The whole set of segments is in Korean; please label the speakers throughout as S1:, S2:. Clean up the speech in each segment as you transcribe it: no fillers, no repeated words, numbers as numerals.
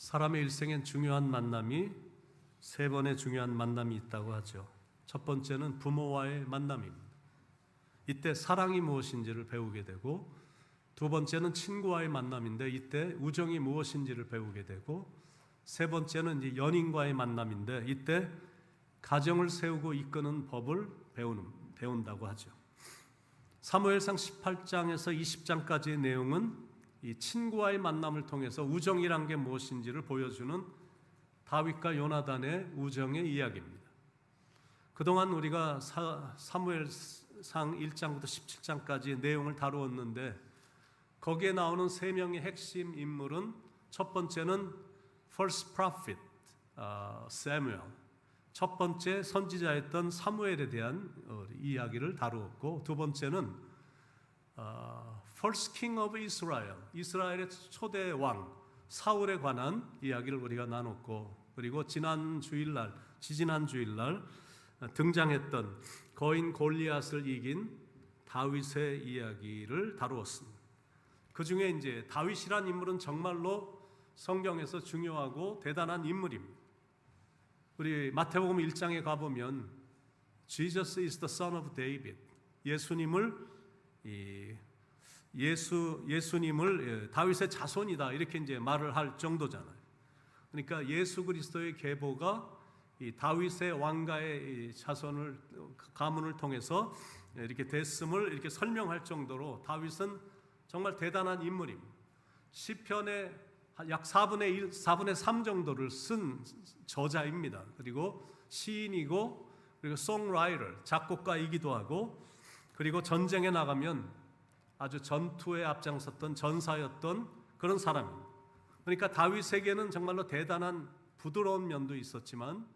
S1: 사람의 일생엔 중요한 만남이 세 번의 중요한 만남이 있다고 하죠. 첫 번째는 부모와의 만남입니다. 이때 사랑이 무엇인지를 배우게 되고, 두 번째는 친구와의 만남인데 이때 우정이 무엇인지를 배우게 되고, 세 번째는 이제 연인과의 만남인데 이때 가정을 세우고 이끄는 법을 배운다고 하죠. 사무엘상 18장에서 20장까지의 내용은 이 친구와의 만남을 통해서 우정이란 게 무엇인지를 보여주는 다윗과 요나단의 우정의 이야기입니다. 그동안 우리가 사무엘상 1장부터 17장까지의 내용을 다루었는데 거기에 나오는 세 명의 핵심 인물은 첫 번째는 First Prophet Samuel, 첫 번째 선지자였던 사무엘에 대한 이야기를 다루었고, 두 번째는 First King of Israel, 이스라엘의 초대 왕 사울에 관한 이야기를 우리가 나눴고, 그리고 지지난 주일날 등장했던 거인 골리앗을 이긴 다윗의 이야기를 다루었습니다. 그 중에 이제 다윗이란 인물은 정말로 성경에서 중요하고 대단한 인물입니다. 우리 마태복음 1장에 가보면 Jesus is the son of David, 예수님을 다윗의 자손이다 이렇게 이제 말을 할 정도잖아요. 그러니까 예수 그리스도의 계보가 이 다윗의 왕가의 자손을 가문을 통해서 이렇게 됐음을 이렇게 설명할 정도로 다윗은 정말 대단한 인물입니다. 시편의 약 4분의 1, 4분의 3 정도를 쓴 저자입니다. 그리고 시인이고, 그리고 송라이터, 작곡가이기도 하고, 그리고 전쟁에 나가면 아주 전투에 앞장섰던 전사였던 그런 사람입니다. 그러니까 다윗에게는 정말로 대단한 부드러운 면도 있었지만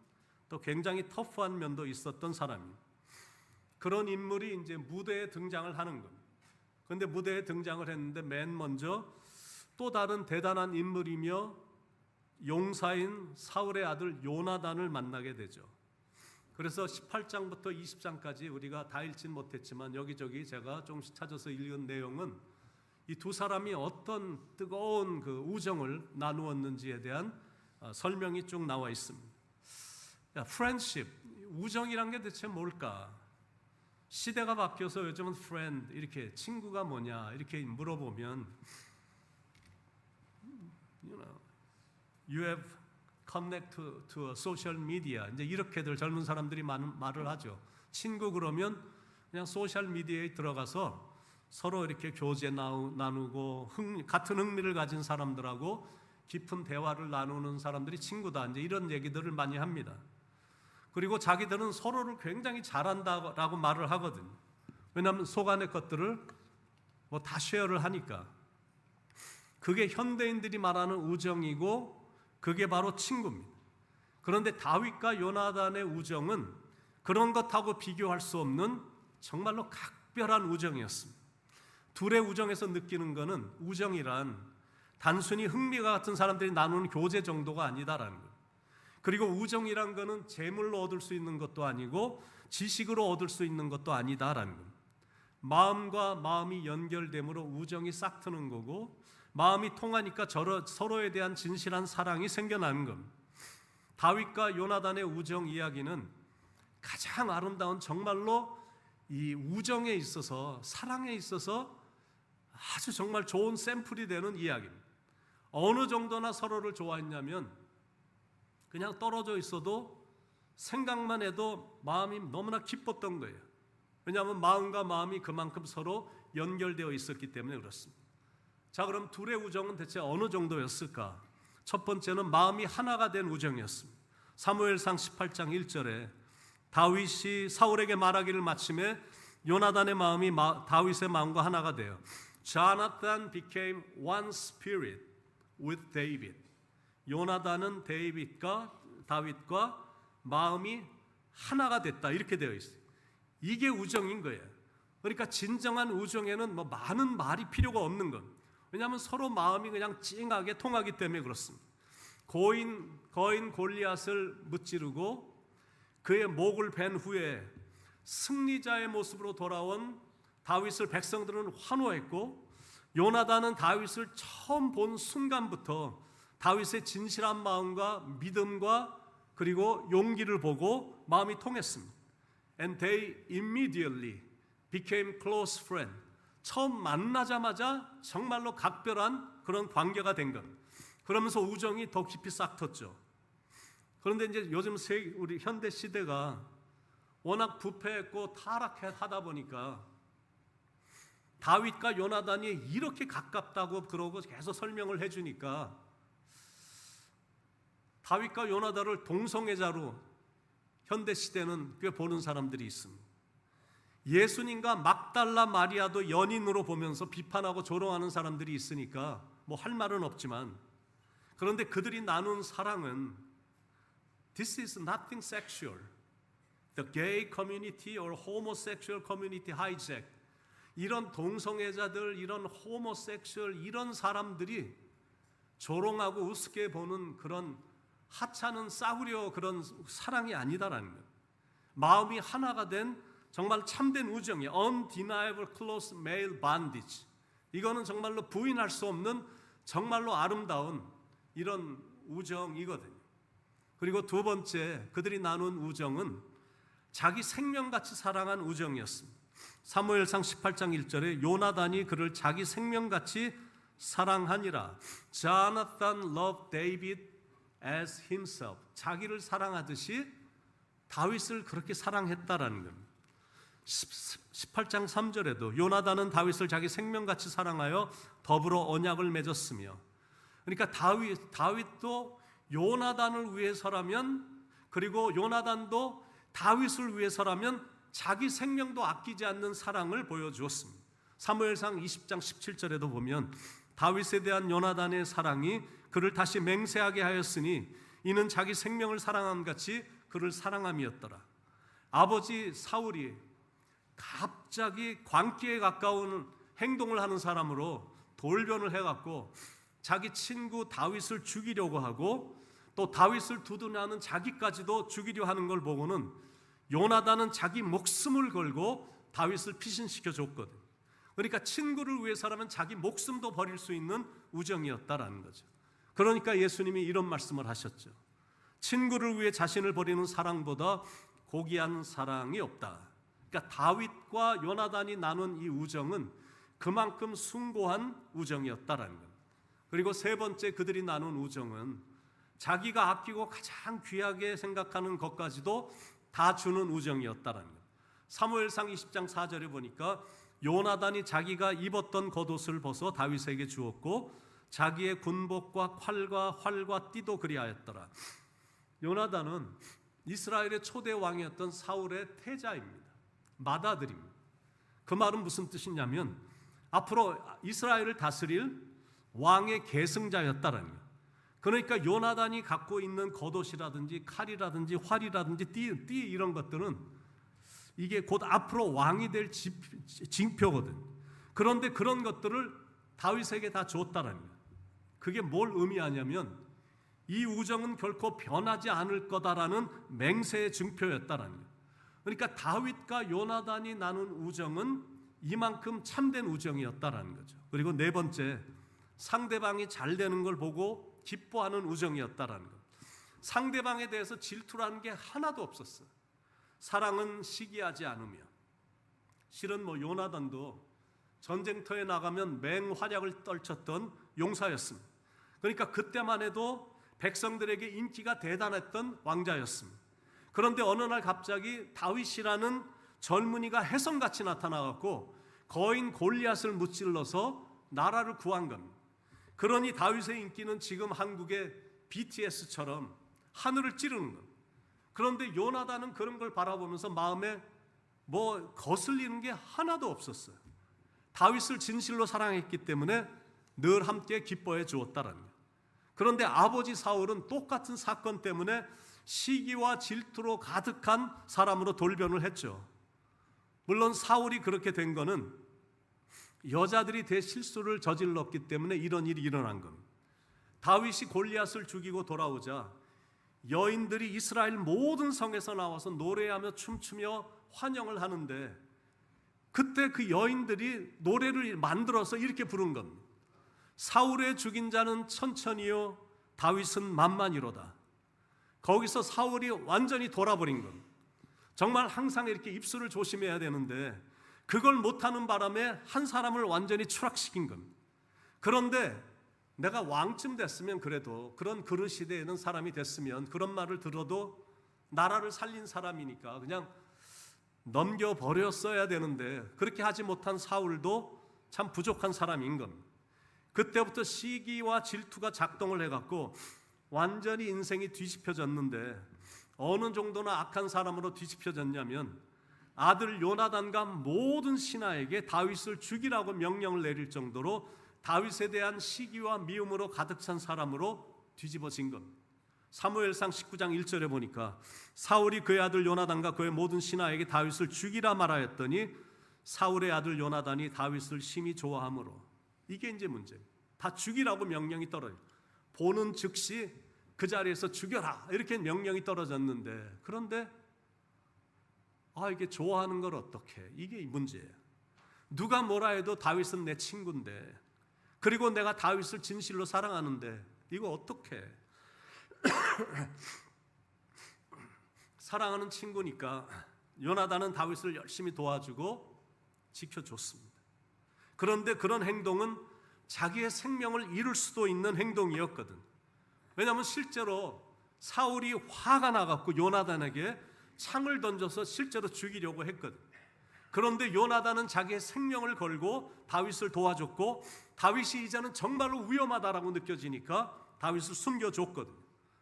S1: 또 굉장히 터프한 면도 있었던 사람입니다. 그런 인물이 이제 무대에 등장을 하는 겁니다. 그런데 무대에 등장을 했는데 맨 먼저 또 다른 대단한 인물이며 용사인 사울의 아들 요나단을 만나게 되죠. 그래서 18장부터 20장까지 우리가 다 읽진 못했지만 여기저기 제가 조금씩 찾아서 읽은 내용은 이 두 사람이 어떤 뜨거운 그 우정을 나누었는지에 대한 설명이 쭉 나와 있습니다. friendship, 우정이란 게 대체 뭘까? 시대가 바뀌어서 요즘은 friend, 이렇게 친구가 뭐냐 이렇게 물어보면 you have connect to a social media, 이제 이렇게들 젊은 사람들이 말을 하죠. 친구 그러면 그냥 소셜 미디어에 들어가서 서로 이렇게 교제 나누고 같은 흥미를 가진 사람들하고 깊은 대화를 나누는 사람들이 친구다, 이제 이런 얘기들을 많이 합니다. 그리고 자기들은 서로를 굉장히 잘한다라고 말을 하거든요. 왜냐하면 속안의 것들을 뭐 다 쉐어를 하니까. 그게 현대인들이 말하는 우정이고 그게 바로 친구입니다. 그런데 다윗과 요나단의 우정은 그런 것하고 비교할 수 없는 정말로 각별한 우정이었습니다. 둘의 우정에서 느끼는 것은 우정이란 단순히 흥미가 같은 사람들이 나누는 교제 정도가 아니다라는 거예요. 그리고 우정이란 것은 재물로 얻을 수 있는 것도 아니고 지식으로 얻을 수 있는 것도 아니다라는 거예요. 마음과 마음이 연결됨으로 우정이 싹 트는 거고, 마음이 통하니까 서로에 대한 진실한 사랑이 생겨나는 겁니다. 다윗과 요나단의 우정 이야기는 가장 아름다운, 정말로 이 우정에 있어서, 사랑에 있어서 아주 정말 좋은 샘플이 되는 이야기입니다. 어느 정도나 서로를 좋아했냐면 그냥 떨어져 있어도 생각만 해도 마음이 너무나 기뻤던 거예요. 왜냐하면 마음과 마음이 그만큼 서로 연결되어 있었기 때문에 그렇습니다. 자, 그럼 둘의 우정은 대체 어느 정도였을까? 첫 번째는 마음이 하나가 된 우정이었습니다. 사무엘상 18장 1절에 다윗이 사울에게 말하기를 마침에 요나단의 마음이 다윗의 마음과 하나가 돼요. Jonathan became one spirit with David. 요나단은 다윗과 마음이 하나가 됐다, 이렇게 되어 있어요. 이게 우정인 거예요. 그러니까 진정한 우정에는 뭐 많은 말이 필요가 없는 것. 왜냐하면 서로 마음이 그냥 찡하게 통하기 때문에 그렇습니다. 거인 골리앗을 무찌르고 그의 목을 벤 후에 승리자의 모습으로 돌아온 다윗을 백성들은 환호했고, 요나단은 다윗을 처음 본 순간부터 다윗의 진실한 마음과 믿음과 그리고 용기를 보고 마음이 통했습니다. And they immediately became close friends. 처음 만나자마자 정말로 각별한 그런 관계가 된 것. 그러면서 우정이 더 깊이 싹 텄죠. 그런데 이제 요즘 우리 현대 시대가 워낙 부패했고 타락하다 보니까 다윗과 요나단이 이렇게 가깝다고 그러고 계속 설명을 해주니까 다윗과 요나단을 동성애자로 현대 시대는 꽤 보는 사람들이 있습니다. 예수님과 막달라 마리아도 연인으로 보면서 비판하고 조롱하는 사람들이 있으니까 뭐 할 말은 없지만, 그런데 그들이 나눈 사랑은 This is nothing sexual. The gay community or homosexual community hijack. 이런 동성애자들, 이런 호모섹슈얼, 이런 사람들이 조롱하고 우습게 보는 그런 하찮은 싸구려 그런 사랑이 아니다라는 거예요. 마음이 하나가 된 정말 참된 우정이 undeniable close male bondage. 이거는 정말로 부인할 수 없는 정말로 아름다운 이런 우정이거든요. 그리고 두 번째, 그들이 나눈 우정은 자기 생명같이 사랑한 우정이었습니다. 사무엘상 18장 1절에 요나단이 그를 자기 생명같이 사랑하니라. Jonathan loved David as himself. 자기를 사랑하듯이 다윗을 그렇게 사랑했다라는 겁니다. 18장 3절에도 요나단은 다윗을 자기 생명같이 사랑하여 더불어 언약을 맺었으며, 그러니까 다윗도 요나단을 위해서라면, 그리고 요나단도 다윗을 위해서라면 자기 생명도 아끼지 않는 사랑을 보여주었습니다. 사무엘상 20장 17절에도 보면 다윗에 대한 요나단의 사랑이 그를 다시 맹세하게 하였으니 이는 자기 생명을 사랑함 같이 그를 사랑함이었더라. 아버지 사울이 갑자기 광기에 가까운 행동을 하는 사람으로 돌변을 해갖고 자기 친구 다윗을 죽이려고 하고 또 다윗을 두둔하는 자기까지도 죽이려 하는 걸 보고는 요나단은 자기 목숨을 걸고 다윗을 피신시켜 줬거든. 그러니까 친구를 위해서라면 자기 목숨도 버릴 수 있는 우정이었다라는 거죠. 그러니까 예수님이 이런 말씀을 하셨죠. 친구를 위해 자신을 버리는 사랑보다 고귀한 사랑이 없다. 그러니까 다윗과 요나단이 나눈 이 우정은 그만큼 숭고한 우정이었다라는 것. 그리고 세 번째, 그들이 나눈 우정은 자기가 아끼고 가장 귀하게 생각하는 것까지도 다 주는 우정이었다라는 것. 사무엘상 20장 4절에 보니까 요나단이 자기가 입었던 겉옷을 벗어 다윗에게 주었고 자기의 군복과 칼과 활과 띠도 그리하였더라. 요나단은 이스라엘의 초대 왕이었던 사울의 태자입니다. 맏아들입니다. 그 말은 무슨 뜻이냐면 앞으로 이스라엘을 다스릴 왕의 계승자였다라는 거예요. 그러니까 요나단이 갖고 있는 겉옷이라든지 칼이라든지 활이라든지 띠 이런 것들은 이게 곧 앞으로 왕이 될 징표거든. 그런데 그런 것들을 다윗에게 다 줬다라는 거예요. 그게 뭘 의미하냐면 이 우정은 결코 변하지 않을 거다라는 맹세의 증표였다라는 거예요. 그러니까 다윗과 요나단이 나눈 우정은 이만큼 참된 우정이었다라는 거죠. 그리고 네 번째, 상대방이 잘 되는 걸 보고 기뻐하는 우정이었다라는 것. 상대방에 대해서 질투라는 게 하나도 없었어요. 사랑은 시기하지 않으며. 실은 요나단도 전쟁터에 나가면 맹활약을 떨쳤던 용사였습니다. 그러니까 그때만 해도 백성들에게 인기가 대단했던 왕자였습니다. 그런데 어느 날 갑자기 다윗이라는 젊은이가 혜성같이 나타나갖고 거인 골리앗을 무찔러서 나라를 구한 겁니다. 그러니 다윗의 인기는 지금 한국의 BTS처럼 하늘을 찌르는 겁니다. 그런데 요나단은 그런 걸 바라보면서 마음에 거슬리는 게 하나도 없었어요. 다윗을 진실로 사랑했기 때문에 늘 함께 기뻐해 주었다라는 거예요. 그런데 아버지 사울은 똑같은 사건 때문에 시기와 질투로 가득한 사람으로 돌변을 했죠. 물론 사울이 그렇게 된 거는 여자들이 대실수를 저질렀기 때문에 이런 일이 일어난 겁니다. 다윗이 골리앗을 죽이고 돌아오자 여인들이 이스라엘 모든 성에서 나와서 노래하며 춤추며 환영을 하는데 그때 그 여인들이 노래를 만들어서 이렇게 부른 겁니다. 사울의 죽인 자는 천천히요 다윗은 만만이로다. 거기서 사울이 완전히 돌아버린 것. 정말 항상 이렇게 입술을 조심해야 되는데 그걸 못하는 바람에 한 사람을 완전히 추락시킨 것. 그런데 내가 왕쯤 됐으면, 그래도 그런 그릇 시대에는 사람이 됐으면 그런 말을 들어도 나라를 살린 사람이니까 그냥 넘겨버렸어야 되는데 그렇게 하지 못한 사울도 참 부족한 사람인 것. 그때부터 시기와 질투가 작동을 해갖고 완전히 인생이 뒤집혀졌는데, 어느 정도나 악한 사람으로 뒤집혀졌냐면 아들 요나단과 모든 신하에게 다윗을 죽이라고 명령을 내릴 정도로 다윗에 대한 시기와 미움으로 가득 찬 사람으로 뒤집어진 것. 사무엘상 19장 1절에 보니까 사울이 그의 아들 요나단과 그의 모든 신하에게 다윗을 죽이라 말하였더니 사울의 아들 요나단이 다윗을 심히 좋아하므로. 이게 이제 문제입니다. 다 죽이라고 명령이 떨어져요. 보는 즉시 그 자리에서 죽여라 이렇게 명령이 떨어졌는데, 그런데 이게 좋아하는 걸 어떻게, 이게 문제예요. 누가 뭐라 해도 다윗은 내 친구인데, 그리고 내가 다윗을 진실로 사랑하는데 이거 어떻게 사랑하는 친구니까 요나단은 다윗을 열심히 도와주고 지켜줬습니다. 그런데 그런 행동은 자기의 생명을 잃을 수도 있는 행동이었거든. 왜냐하면 실제로 사울이 화가 나갖고 요나단에게 창을 던져서 실제로 죽이려고 했거든. 그런데 요나단은 자기의 생명을 걸고 다윗을 도와줬고, 다윗이 이제는 정말로 위험하다라고 느껴지니까 다윗을 숨겨줬거든.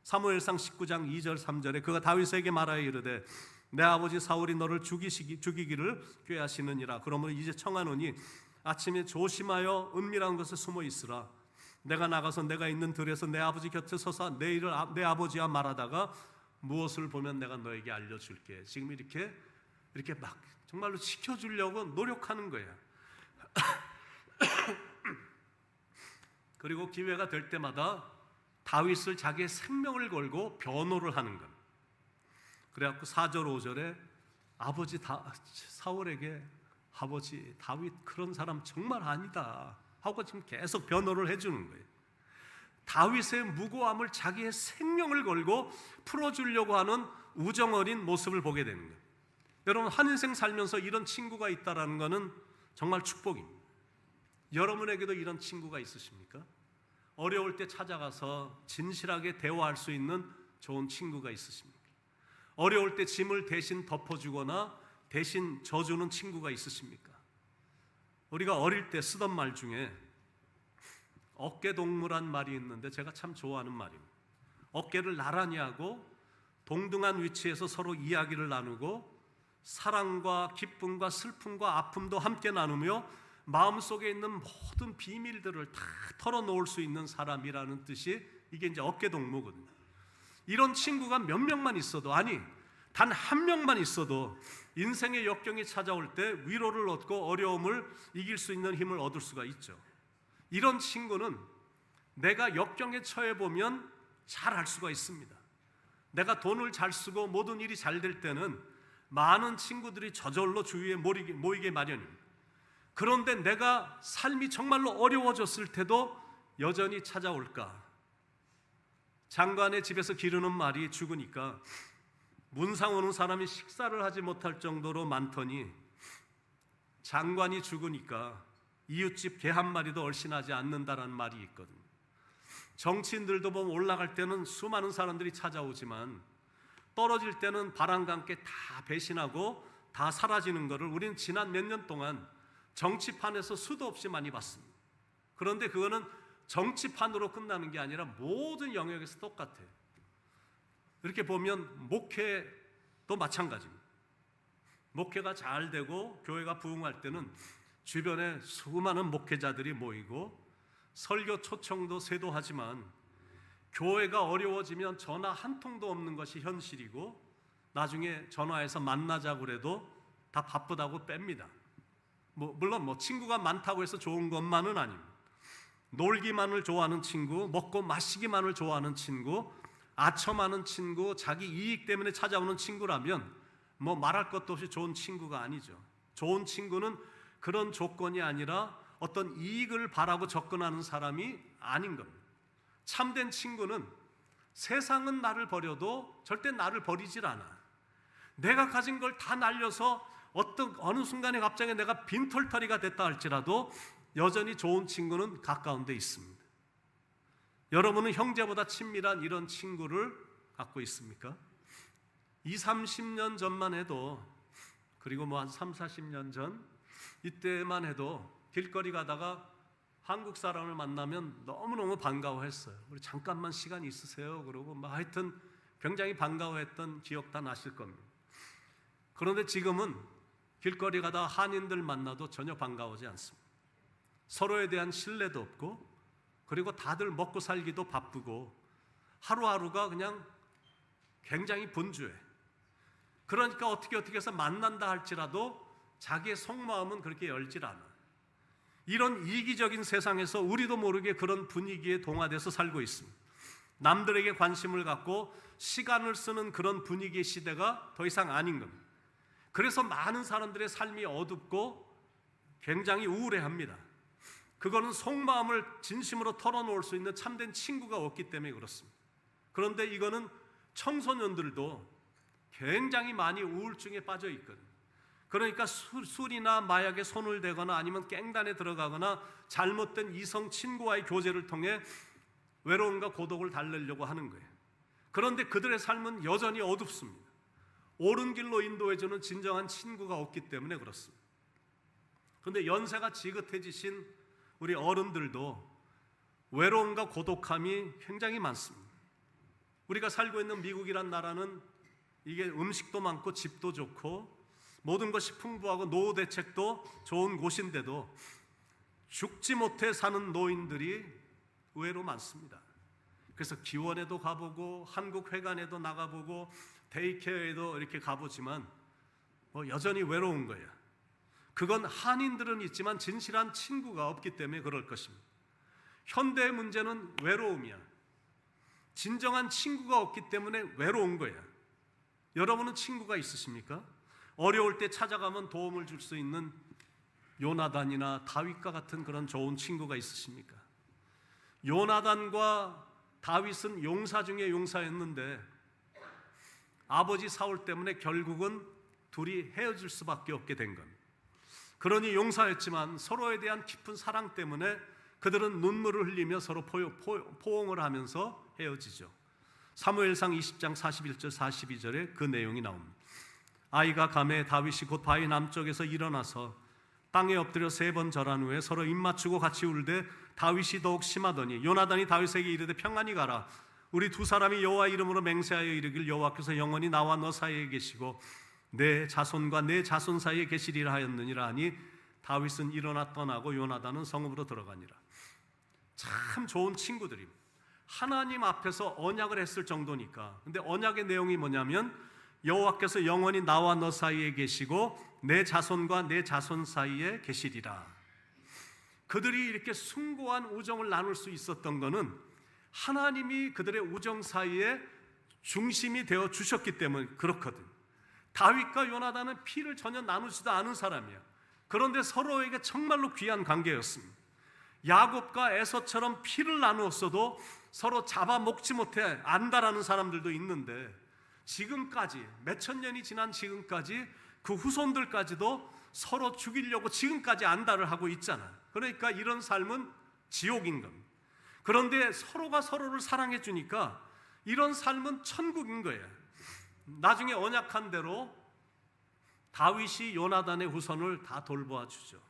S1: 사무엘상 19장 2절 3절에 그가 다윗에게 말하여 이르되 내 아버지 사울이 너를 죽이기를 꾀하시느니라. 그러므로 이제 청하노니 아침에 조심하여 은밀한 곳에 숨어 있으라. 내가 나가서 내가 있는 들에서 내 아버지 곁에 서서 내 일을 내 아버지와 말하다가 무엇을 보면 내가 너에게 알려줄게. 지금 이렇게 막 정말로 지켜주려고 노력하는 거야. 그리고 기회가 될 때마다 다윗을 자기의 생명을 걸고 변호를 하는 것. 그래갖고 4절 5절에 아버지 사울에게 아버지 다윗 그런 사람 정말 아니다 하고 지금 계속 변호를 해주는 거예요. 다윗의 무고함을 자기의 생명을 걸고 풀어주려고 하는 우정어린 모습을 보게 되는 거예요. 여러분, 한 인생 살면서 이런 친구가 있다는 것은 정말 축복입니다. 여러분에게도 이런 친구가 있으십니까? 어려울 때 찾아가서 진실하게 대화할 수 있는 좋은 친구가 있으십니까? 어려울 때 짐을 대신 덮어주거나 대신 져주는 친구가 있으십니까? 우리가 어릴 때 쓰던 말 중에 어깨동무란 말이 있는데 제가 참 좋아하는 말입니다. 어깨를 나란히 하고 동등한 위치에서 서로 이야기를 나누고 사랑과 기쁨과 슬픔과 아픔도 함께 나누며 마음속에 있는 모든 비밀들을 다 털어놓을 수 있는 사람이라는 뜻이 이게 이제 어깨동무거든요. 이런 친구가 몇 명만 있어도, 아니 단 한 명만 있어도 인생의 역경이 찾아올 때 위로를 얻고 어려움을 이길 수 있는 힘을 얻을 수가 있죠. 이런 친구는 내가 역경에 처해 보면 잘 알 수가 있습니다. 내가 돈을 잘 쓰고 모든 일이 잘 될 때는 많은 친구들이 저절로 주위에 모이게 마련입니다. 그런데 내가 삶이 정말로 어려워졌을 때도 여전히 찾아올까? 장관의 집에서 기르는 말이 죽으니까 문상 오는 사람이 식사를 하지 못할 정도로 많더니 장관이 죽으니까 이웃집 개 한 마리도 얼씬하지 않는다라는 말이 있거든요. 정치인들도 보면 올라갈 때는 수많은 사람들이 찾아오지만 떨어질 때는 바람과 함께 다 배신하고 다 사라지는 것을 우리는 지난 몇 년 동안 정치판에서 수도 없이 많이 봤습니다. 그런데 그거는 정치판으로 끝나는 게 아니라 모든 영역에서 똑같아요. 이렇게 보면 목회도 마찬가지입니다. 목회가 잘 되고 교회가 부흥할 때는 주변에 수많은 목회자들이 모이고 설교 초청도 세도하지만 교회가 어려워지면 전화 한 통도 없는 것이 현실이고 나중에 전화해서 만나자고 그래도 다 바쁘다고 뺍니다. 물론 친구가 많다고 해서 좋은 것만은 아닙니다. 놀기만을 좋아하는 친구, 먹고 마시기만을 좋아하는 친구, 아첨하는 친구, 자기 이익 때문에 찾아오는 친구라면 말할 것도 없이 좋은 친구가 아니죠. 좋은 친구는 그런 조건이 아니라 어떤 이익을 바라고 접근하는 사람이 아닌 겁니다. 참된 친구는 세상은 나를 버려도 절대 나를 버리질 않아. 내가 가진 걸 다 날려서 어느 순간에 갑자기 내가 빈털터리가 됐다 할지라도 여전히 좋은 친구는 가까운 데 있습니다. 여러분은 형제보다 친밀한 이런 친구를 갖고 있습니까? 20, 30년 전만 해도, 그리고 한 3, 40년 전 이때만 해도 길거리 가다가 한국 사람을 만나면 너무너무 반가워했어요. 우리 잠깐만 시간 있으세요? 그러고 하여튼 굉장히 반가워했던 기억 다 나실 겁니다. 그런데 지금은 길거리 가다가 한인들 만나도 전혀 반가워하지 않습니다. 서로에 대한 신뢰도 없고, 그리고 다들 먹고 살기도 바쁘고 하루하루가 그냥 굉장히 분주해. 그러니까 어떻게 해서 만난다 할지라도 자기의 속마음은 그렇게 열질 않아. 이런 이기적인 세상에서 우리도 모르게 그런 분위기에 동화돼서 살고 있습니다. 남들에게 관심을 갖고 시간을 쓰는 그런 분위기의 시대가 더 이상 아닌 겁니다. 그래서 많은 사람들의 삶이 어둡고 굉장히 우울해합니다. 그거는 속마음을 진심으로 털어놓을 수 있는 참된 친구가 없기 때문에 그렇습니다. 그런데 이거는 청소년들도 굉장히 많이 우울증에 빠져 있거든요. 그러니까 술이나 마약에 손을 대거나 아니면 깽단에 들어가거나 잘못된 이성 친구와의 교제를 통해 외로움과 고독을 달래려고 하는 거예요. 그런데 그들의 삶은 여전히 어둡습니다. 옳은 길로 인도해주는 진정한 친구가 없기 때문에 그렇습니다. 그런데 연세가 지긋해지신 우리 어른들도 외로움과 고독함이 굉장히 많습니다. 우리가 살고 있는 미국이란 나라는 이게 음식도 많고 집도 좋고 모든 것이 풍부하고 노후 대책도 좋은 곳인데도 죽지 못해 사는 노인들이 의외로 많습니다. 그래서 기원에도 가보고 한국회관에도 나가보고 데이케어에도 이렇게 가보지만 여전히 외로운 거예요. 그건 한인들은 있지만 진실한 친구가 없기 때문에 그럴 것입니다. 현대의 문제는 외로움이야. 진정한 친구가 없기 때문에 외로운 거야. 여러분은 친구가 있으십니까? 어려울 때 찾아가면 도움을 줄 수 있는 요나단이나 다윗과 같은 그런 좋은 친구가 있으십니까? 요나단과 다윗은 용사 중에 용사였는데 아버지 사울 때문에 결국은 둘이 헤어질 수밖에 없게 된 겁니다. 그러니 용사였지만 서로에 대한 깊은 사랑 때문에 그들은 눈물을 흘리며 서로 포옹을 하면서 헤어지죠. 사무엘상 20장 41절 42절에 그 내용이 나옵니다. 아이가 감에 다윗이 곧 바위 남쪽에서 일어나서 땅에 엎드려 3번 절한 후에 서로 입맞추고 같이 울되 다윗이 더욱 심하더니 요나단이 다윗에게 이르되 평안히 가라. 우리 두 사람이 여호와 이름으로 맹세하여 이르길 여호와께서 영원히 나와 너 사이에 계시고 내 자손과 내 자손 사이에 계시리라 하였느니라 하니 다윗은 일어나 떠나고 요나단은 성읍으로 들어가니라. 참 좋은 친구들입니다. 하나님 앞에서 언약을 했을 정도니까. 근데 언약의 내용이 뭐냐면 여호와께서 영원히 나와 너 사이에 계시고 내 자손과 내 자손 사이에 계시리라. 그들이 이렇게 숭고한 우정을 나눌 수 있었던 것은 하나님이 그들의 우정 사이에 중심이 되어 주셨기 때문에 그렇거든. 다윗과 요나단은 피를 전혀 나누지도 않은 사람이야. 그런데 서로에게 정말로 귀한 관계였습니다. 야곱과 에서처럼 피를 나누었어도 서로 잡아먹지 못해 안다라는 사람들도 있는데 지금까지 몇천 년이 지난 지금까지 그 후손들까지도 서로 죽이려고 지금까지 안달을 하고 있잖아. 그러니까 이런 삶은 지옥인 겁니다. 그런데 서로가 서로를 사랑해 주니까 이런 삶은 천국인 거예요. 나중에 언약한 대로 다윗이 요나단의 후손을 다 돌보아 주죠.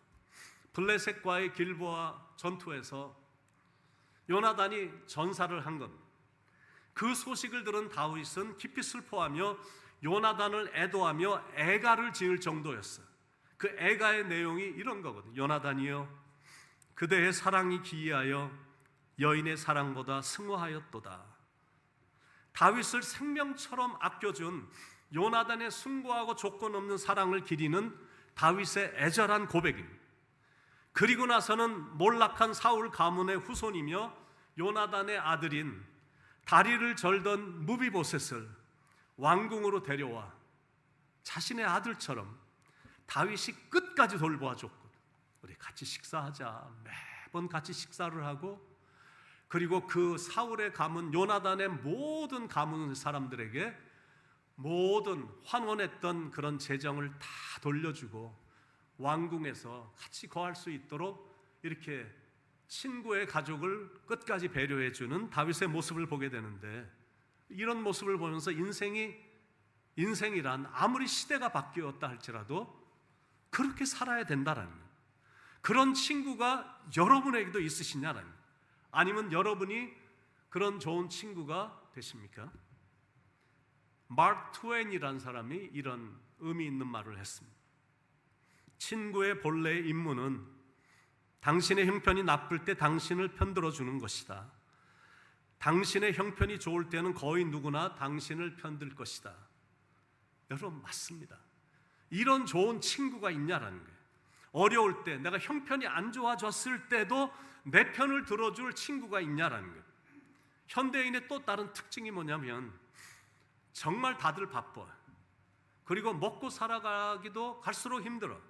S1: 블레셋과의 길보아 전투에서 요나단이 전사를 한 겁니다. 그 소식을 들은 다윗은 깊이 슬퍼하며 요나단을 애도하며 애가를 지을 정도였어요. 그 애가의 내용이 이런 거거든요. 요나단이여 그대의 사랑이 기이하여 여인의 사랑보다 승화하였도다. 다윗을 생명처럼 아껴준 요나단의 숭고하고 조건 없는 사랑을 기리는 다윗의 애절한 고백입니다. 그리고 나서는 몰락한 사울 가문의 후손이며 요나단의 아들인 다리를 절던 무비보셋을 왕궁으로 데려와 자신의 아들처럼 다윗이 끝까지 돌보아 줬거든. 우리 같이 식사하자. 매번 같이 식사를 하고 그리고 그 사울의 가문 요나단의 모든 가문 사람들에게 모든 환원했던 그런 재정을 다 돌려주고 왕궁에서 같이 거할 수 있도록 이렇게 친구의 가족을 끝까지 배려해주는 다윗의 모습을 보게 되는데, 이런 모습을 보면서 인생이란 아무리 시대가 바뀌었다 할지라도 그렇게 살아야 된다라는 거예요. 그런 친구가 여러분에게도 있으시냐라는 거예요. 아니면 여러분이 그런 좋은 친구가 되십니까? 마크 트웨인이라는 사람이 이런 의미 있는 말을 했습니다. 친구의 본래의 임무는 당신의 형편이 나쁠 때 당신을 편들어 주는 것이다. 당신의 형편이 좋을 때는 거의 누구나 당신을 편들 것이다. 여러분, 맞습니다. 이런 좋은 친구가 있냐라는 거예요. 어려울 때, 내가 형편이 안 좋아졌을 때도 내 편을 들어줄 친구가 있냐라는 거예요. 현대인의 또 다른 특징이 뭐냐면 정말 다들 바빠. 그리고 먹고 살아가기도 갈수록 힘들어.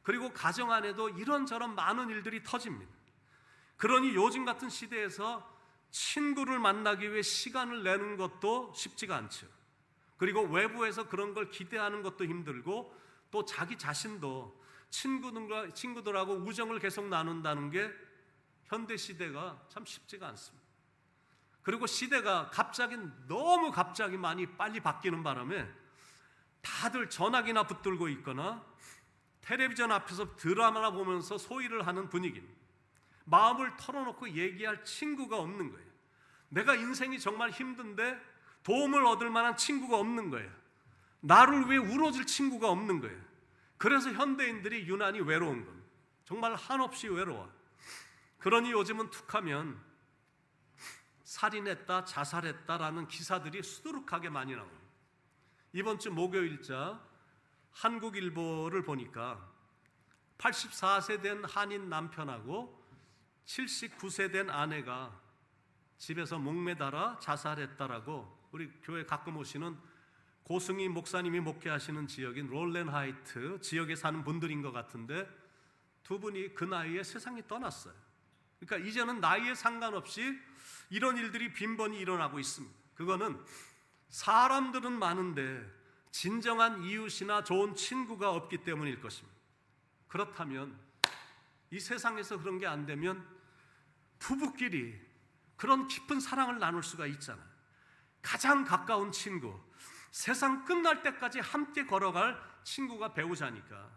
S1: 그리고 가정 안에도 이런저런 많은 일들이 터집니다. 그러니 요즘 같은 시대에서 친구를 만나기 위해 시간을 내는 것도 쉽지가 않죠. 그리고 외부에서 그런 걸 기대하는 것도 힘들고, 또 자기 자신도 친구들하고 우정을 계속 나눈다는 게 현대 시대가 참 쉽지가 않습니다. 그리고 시대가 너무 갑자기 많이 빨리 바뀌는 바람에 다들 전화기나 붙들고 있거나 텔레비전 앞에서 드라마나 보면서 소일을 하는 분위기입니다. 마음을 털어놓고 얘기할 친구가 없는 거예요. 내가 인생이 정말 힘든데 도움을 얻을 만한 친구가 없는 거예요. 나를 위해 울어줄 친구가 없는 거예요. 그래서 현대인들이 유난히 외로운 겁니다. 정말 한없이 외로워. 그러니 요즘은 툭하면 살인했다, 자살했다라는 기사들이 수두룩하게 많이 나옵니다. 이번 주 목요일자 한국일보를 보니까 84세 된 한인 남편하고 79세 된 아내가 집에서 목매달아 자살했다라고, 우리 교회 가끔 오시는 고승희 목사님이 목회하시는 지역인 롤렌하이트 지역에 사는 분들인 것 같은데, 두 분이 그 나이에 세상이 떠났어요. 그러니까 이제는 나이에 상관없이 이런 일들이 빈번히 일어나고 있습니다. 그거는 사람들은 많은데 진정한 이웃이나 좋은 친구가 없기 때문일 것입니다. 그렇다면 이 세상에서 그런 게 안 되면 부부끼리 그런 깊은 사랑을 나눌 수가 있잖아요. 가장 가까운 친구, 세상 끝날 때까지 함께 걸어갈 친구가 배우자니까.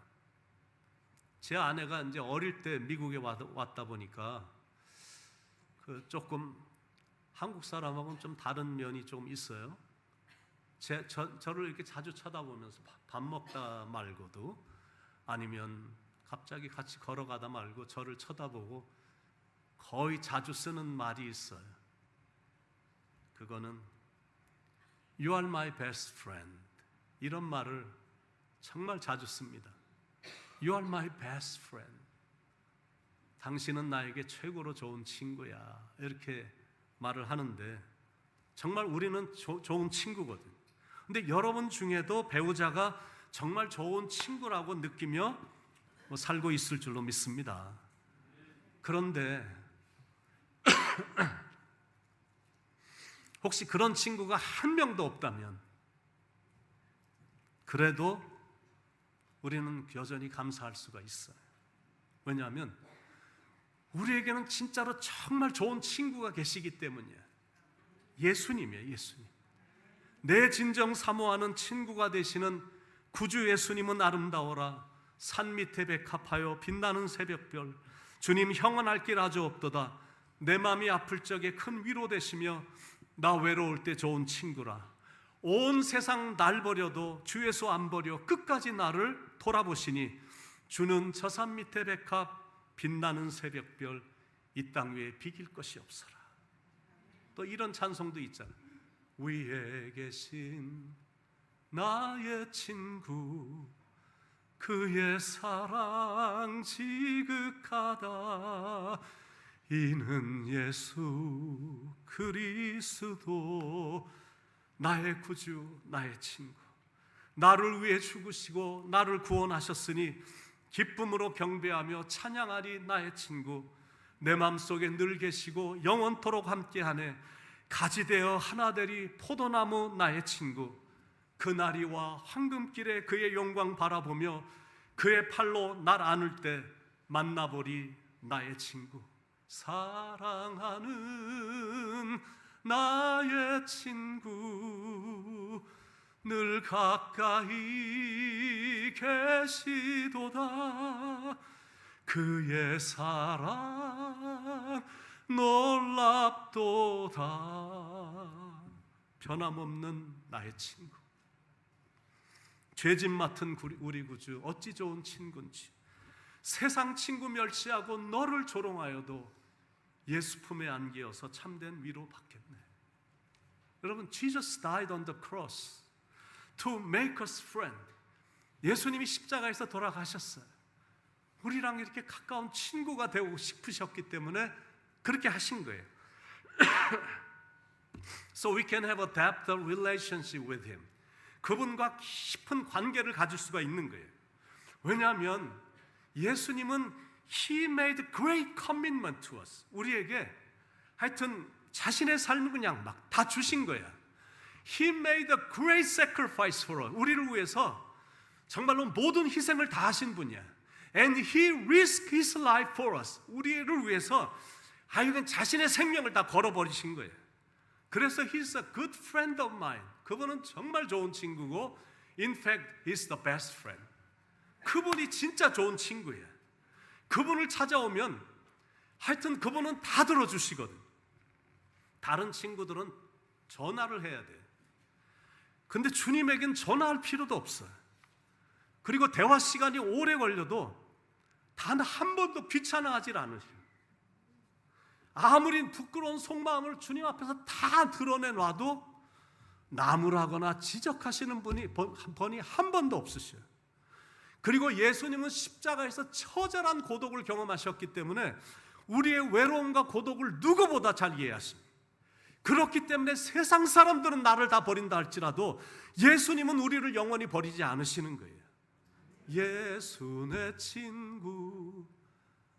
S1: 제 아내가 이제 어릴 때 미국에 왔다 보니까 조금 한국 사람하고는 좀 다른 면이 좀 있어요. 저를 이렇게 자주 쳐다보면서 밥 먹다 말고도, 아니면 갑자기 같이 걸어가다 말고 저를 쳐다보고 거의 자주 쓰는 말이 있어요. 그거는 You are my best friend. 이런 말을 정말 자주 씁니다. You are my best friend. 당신은 나에게 최고로 좋은 친구야. 이렇게 말을 하는데 정말 우리는 좋은 친구거든. 근데 여러분 중에도 배우자가 정말 좋은 친구라고 느끼며 살고 있을 줄로 믿습니다. 그런데 혹시 그런 친구가 한 명도 없다면 그래도 우리는 여전히 감사할 수가 있어요. 왜냐하면 우리에게는 진짜로 정말 좋은 친구가 계시기 때문이에요. 예수님이에요. 예수님. 내 진정 사모하는 친구가 되시는 구주 예수님은 아름다워라. 산 밑에 백합하여 빛나는 새벽별, 주님 형언할 길 아주 없도다. 내 마음이 아플 적에 큰 위로 되시며 나 외로울 때 좋은 친구라. 온 세상 날 버려도 주 예수 안 버려 끝까지 나를 돌아보시니 주는 저 산 밑에 백합 빛나는 새벽별, 이 땅 위에 비길 것이 없어라. 또 이런 찬송도 있잖아요. 위에 계신 나의 친구, 그의 사랑 지극하다. 이는 예수 그리스도, 나의 구주, 나의 친구. 나를 위해 죽으시고 나를 구원하셨으니 기쁨으로 경배하며 찬양하리 나의 친구. 내 마음속에 늘 계시고 영원토록 함께하네. 가지 되어 하나 되리 포도나무 나의 친구. 그날이와 황금길에 그의 영광 바라보며 그의 팔로 날 안을 때 만나보리 나의 친구. 사랑하는 나의 친구 늘 가까이 계시도다. 그의 사랑 놀랍도다. 변함없는 나의 친구. 죄짐 맡은 우리 구주 어찌 좋은 친구인지. 세상 친구 멸시하고 너를 조롱하여도 예수 품에 안기어서 참된 위로 받겠네. 여러분, Jesus died on the cross to make us friend. 예수님이 십자가에서 돌아가셨어요. 우리랑 이렇게 가까운 친구가 되고 싶으셨기 때문에 그렇게 하신 거예요. So we can have a depth of relationship with Him. 그분과 깊은 관계를 가질 수가 있는 거예요. 왜냐하면 예수님은 He made great commitment to us. 우리에게 하여튼 자신의 삶을 그냥 막 다 주신 거야. He made a great sacrifice for us. 우리를 위해서 정말로 모든 희생을 다 하신 분이야. And He risked His life for us. 우리를 위해서 하여간 자신의 생명을 다 걸어버리신 거예요. 그래서 He's a good friend of mine. 그분은 정말 좋은 친구고 In fact, He's the best friend. 그분이 진짜 좋은 친구예요. 그분을 찾아오면 하여튼 그분은 다 들어주시거든. 다른 친구들은 전화를 해야 돼. 근데 주님에겐 전화할 필요도 없어요. 그리고 대화 시간이 오래 걸려도 단 한 번도 귀찮아하질 않으셔요. 아무리 부끄러운 속마음을 주님 앞에서 다 드러내놔도 나무라거나 지적하시는 분이 한 번도 없으셔요. 그리고 예수님은 십자가에서 처절한 고독을 경험하셨기 때문에 우리의 외로움과 고독을 누구보다 잘 이해하십니다. 그렇기 때문에 세상 사람들은 나를 다 버린다 할지라도 예수님은 우리를 영원히 버리지 않으시는 거예요. 예수 내 친구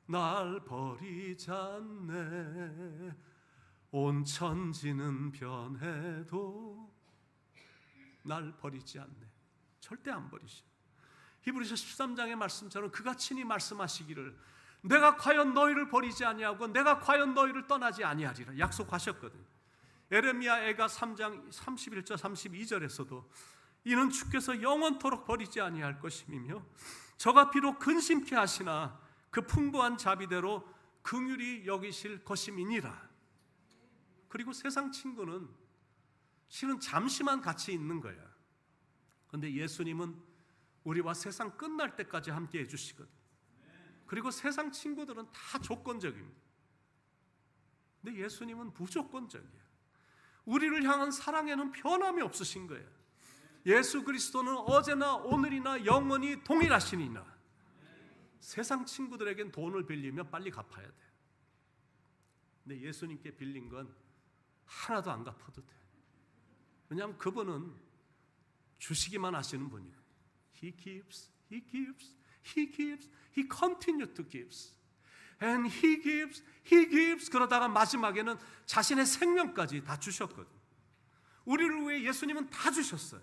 S1: 날 버리지 않네. 온 천지는 변해도 날 버리지 않네. 절대 안 버리셔. 히브리서 13장의 말씀처럼 그가 친히 말씀하시기를 내가 과연 너희를 버리지 아니하고 내가 과연 너희를 떠나지 아니하리라 약속하셨거든. 에레미야 애가 3장 31절 32절에서도 이는 주께서 영원토록 버리지 아니할 것임이며 저가 비록 근심케 하시나 그 풍부한 자비대로 긍휼히 여기실 것임이니라. 그리고 세상 친구는 실은 잠시만 같이 있는 거야. 그런데 예수님은 우리와 세상 끝날 때까지 함께 해주시거든. 그리고 세상 친구들은 다 조건적입니다. 근데 예수님은 무조건적이야. 우리를 향한 사랑에는 변함이 없으신 거예요. 예수 그리스도는 어제나 오늘이나 영원히 동일하시니라. 세상 친구들에겐 돈을 빌리면 빨리 갚아야 돼. 근데 예수님께 빌린 건 하나도 안 갚아도 돼. 왜냐하면 그분은 주시기만 하시는 분이에요. He gives, He gives, He gives, He continues to give. And He gives, He gives. 그러다가 마지막에는 자신의 생명까지 다 주셨거든. 우리를 위해 예수님은 다 주셨어요.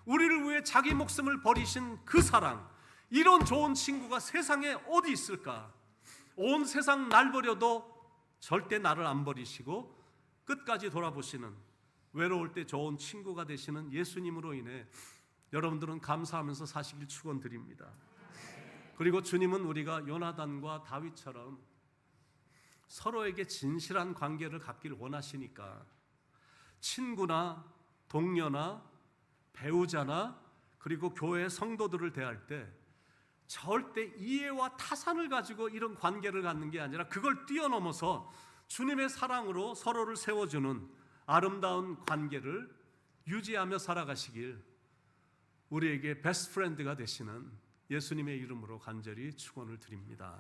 S1: 우리를 위해 자기 목숨을 버리신 그 사랑, 이런 좋은 친구가 세상에 어디 있을까? 온 세상 날 버려도 절대 나를 안 버리시고 끝까지 돌아보시는, 외로울 때 좋은 친구가 되시는 예수님으로 인해 여러분들은 감사하면서 사시길 축원드립니다. 그리고 주님은 우리가 요나단과 다윗처럼 서로에게 진실한 관계를 갖길 원하시니까 친구나 동료나 배우자나 그리고 교회 성도들을 대할 때 절대 이해와 타산을 가지고 이런 관계를 갖는 게 아니라 그걸 뛰어넘어서 주님의 사랑으로 서로를 세워주는 아름다운 관계를 유지하며 살아가시길 우리에게 베스트 프렌드가 되시는 예수님의 이름으로 간절히 축원을 드립니다.